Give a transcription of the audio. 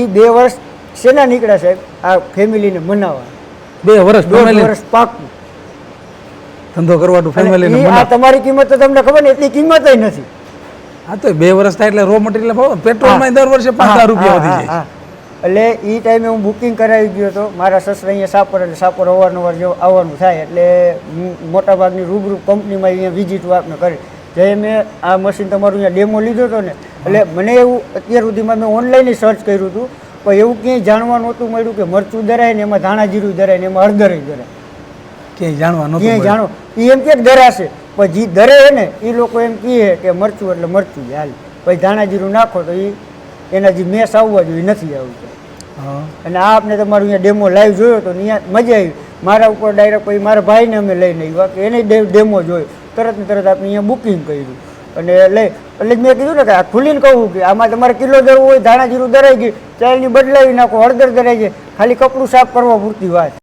એ 2 વર્ષ શેના નીકળ્યા સાહેબ આ ફેમિલીને મનાવવા? 2 વર્ષ 2 વર્ષ પાકું ધંધો કરવાનું ફેમિલીને આ તમારી કિંમત તો તમને ખબર ને એટલી કિંમત નથી. હા તો 2 વર્ષ થાય એટલે રો મટીરિયલ ભાવ પેટ્રોલમાં દર વર્ષે 5,000 રૂપિયા વધી જાય. એટલે એ ટાઈમે હું બુકિંગ કરાવી ગયો હતો. મારા સસરા અહીંયા સાપર, એટલે સાપર અવારનવાર આવવાનું થાય એટલે મોટાભાગની રૂબરૂ કંપનીમાં અહીંયા વિઝિટ આપને કરી. જે મેં આ મશીન તમારું અહીંયા ડેમો લીધો હતો ને, એટલે મને એવું અત્યાર સુધીમાં મેં ઓનલાઈન સર્ચ કર્યું હતું, પણ એવું ક્યાંય જાણવા નહોતું મળ્યું કે મરચું ધરાય ને એમાં ધાણા જીરું ધરાય ને એમાં હળદર ધરાય. ક્યાંય જાણવા નહોતું ક્યાંય જાણો એ એમ કે ધરાશે, પણ જે ધરે ને એ લોકો એમ કહે કે મરચું એટલે મરચું હાલ, પછી ધાણા જીરું નાખો તો એ એના જે મેસ આવવા જોઈએ નથી આવતું. અને આ આપણે તમારું અહીંયા ડેમો લાઈવ જોયો તો ત્યાં મજા આવી. મારા ઉપર ડાયરેક્ટ પછી મારા ભાઈને અમે લઈને આવ્યા કે એને ડેમો જોયો, તરત ને તરત આપણે અહીંયા બુકિંગ કર્યું અને એટલે મેં કીધું ને કે આ ખુલીને કહું કે આમાં તમારે કિલો ધરવું હોય, ધાણા જીરું ધરાઈ ગયું, ચાલની બદલાવી નાખો, હળદર ધરાઈ જાય, ખાલી કપડું સાફ કરવા પૂરતી વાત.